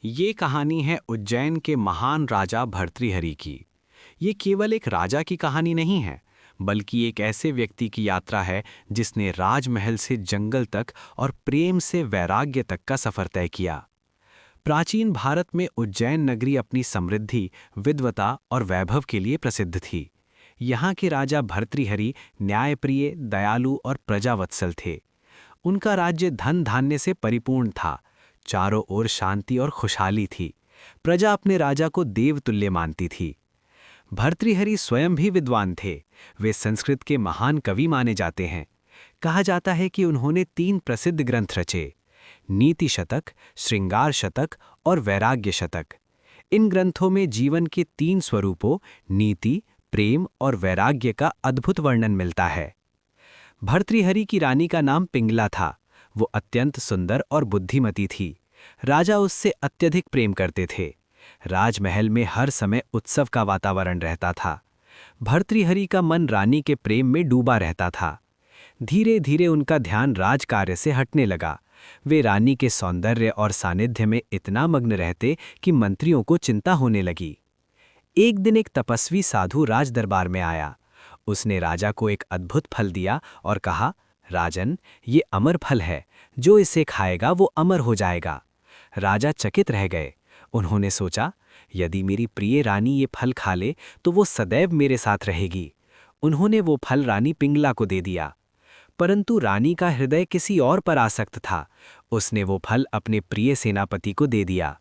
ये कहानी है उज्जैन के महान राजा भर्तृहरि की। ये केवल एक राजा की कहानी नहीं है, बल्कि एक ऐसे व्यक्ति की यात्रा है जिसने राजमहल से जंगल तक और प्रेम से वैराग्य तक का सफर तय किया। प्राचीन भारत में उज्जैन नगरी अपनी समृद्धि, विद्वता और वैभव के लिए प्रसिद्ध थी। यहाँ के राजा भर्तृहरि न्यायप्रिय, दयालु और प्रजावत्सल थे। उनका राज्य धन धान्य से परिपूर्ण था। चारों ओर शांति और खुशहाली थी। प्रजा अपने राजा को देवतुल्य मानती थी। भर्तृहरि स्वयं भी विद्वान थे। वे संस्कृत के महान कवि माने जाते हैं। कहा जाता है कि उन्होंने 3 प्रसिद्ध ग्रंथ रचे: नीति शतक, श्रृंगार शतक और वैराग्य शतक। इन ग्रंथों में जीवन के 3 स्वरूपों नीति, प्रेम और वैराग्य का अद्भुत वर्णन मिलता है। भर्तृहरि की रानी का नाम पिंगला था। वो अत्यंत सुंदर और बुद्धिमती थी। राजा उससे अत्यधिक प्रेम करते थे। राजमहल में हर समय उत्सव का वातावरण रहता था। भर्तृहरि का मन रानी के प्रेम में डूबा रहता था। धीरे धीरे उनका ध्यान राजकार्य से हटने लगा। वे रानी के सौंदर्य और सानिध्य में इतना मग्न रहते कि मंत्रियों को चिंता होने लगी। एक दिन एक तपस्वी साधु राजदरबार में आया। उसने राजा को एक अद्भुत फल दिया और कहा, राजन, ये अमर फल है। जो इसे खाएगा वो अमर हो जाएगा। राजा चकित रह गए। उन्होंने सोचा, यदि मेरी प्रिय रानी ये फल खा ले तो वो सदैव मेरे साथ रहेगी। उन्होंने वो फल रानी पिंगला को दे दिया। परंतु रानी का हृदय किसी और पर आसक्त था। उसने वो फल अपने प्रिय सेनापति को दे दिया।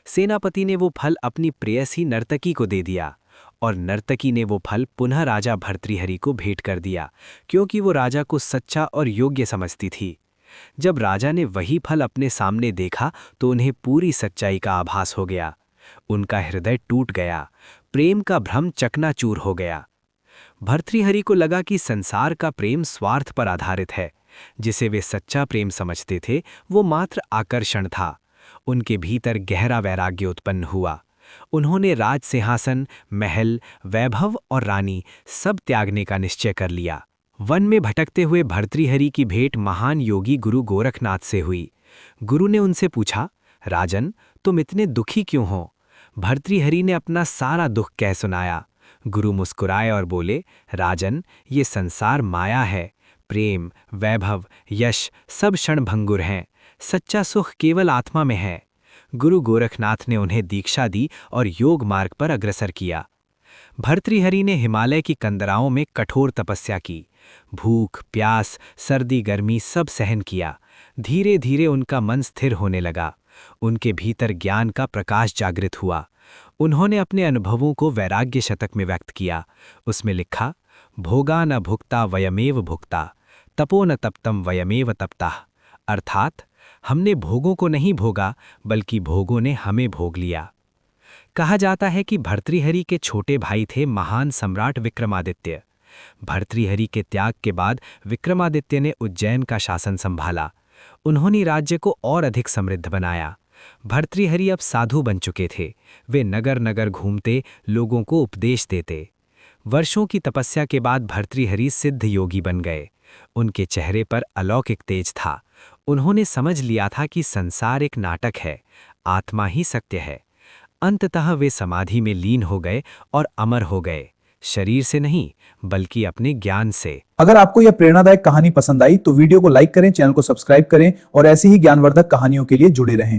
सेनापति ने वो फल अपनी प्रेयसी नर्तकी को दे दिया और नर्तकी ने वो फल पुनः राजा भर्तृहरि को भेंट कर दिया, क्योंकि वो राजा को सच्चा और योग्य समझती थी। जब राजा ने वही फल अपने सामने देखा तो उन्हें पूरी सच्चाई का आभास हो गया। उनका हृदय टूट गया। प्रेम का भ्रम चकनाचूर हो गया। भर्तृहरि को लगा कि संसार का प्रेम स्वार्थ पर आधारित है। जिसे वे सच्चा प्रेम समझते थे वो मात्र आकर्षण था। उनके भीतर गहरा वैराग्य उत्पन्न हुआ। उन्होंने राज सिंहासन, महल, वैभव और रानी सब त्यागने का निश्चय कर लिया। वन में भटकते हुए भर्तृहरि की भेंट महान योगी गुरु गोरखनाथ से हुई। गुरु ने उनसे पूछा, राजन, तुम इतने दुखी क्यों हो? भर्तृहरि ने अपना सारा दुख कह सुनाया। गुरु मुस्कुराए और बोले, राजन, ये संसार माया है। प्रेम, वैभव, यश सब क्षणभंगुर हैं। सच्चा सुख केवल आत्मा में है। गुरु गोरखनाथ ने उन्हें दीक्षा दी और योग मार्ग पर अग्रसर किया। भर्तृहरि ने हिमालय की कंदराओं में कठोर तपस्या की। भूख, प्यास, सर्दी, गर्मी सब सहन किया। धीरे धीरे उनका मन स्थिर होने लगा। उनके भीतर ज्ञान का प्रकाश जागृत हुआ। उन्होंने अपने अनुभवों को वैराग्य शतक में व्यक्त किया। उसमें लिखा, भोगा न भुक्ता वयमेव भुक्ता, तपो न तप्तम वयमेव तप्ता। अर्थात हमने भोगों को नहीं भोगा, बल्कि भोगों ने हमें भोग लिया। कहा जाता है कि भर्तृहरि के छोटे भाई थे महान सम्राट विक्रमादित्य। भर्तृहरि के त्याग के बाद विक्रमादित्य ने उज्जैन का शासन संभाला। उन्होंने राज्य को और अधिक समृद्ध बनाया। भर्तृहरि अब साधु बन चुके थे। वे नगर नगर घूमते, लोगों को उपदेश देते। वर्षों की तपस्या के बाद भर्तृहरि सिद्ध योगी बन गए। उनके चेहरे पर अलौकिक तेज था। उन्होंने समझ लिया था कि संसार एक नाटक है, आत्मा ही सत्य है। अंततः वे समाधि में लीन हो गए और अमर हो गए, शरीर से नहीं बल्कि अपने ज्ञान से। अगर आपको यह प्रेरणादायक कहानी पसंद आई तो वीडियो को लाइक करें, चैनल को सब्सक्राइब करें और ऐसी ही ज्ञानवर्धक कहानियों के लिए जुड़े रहें।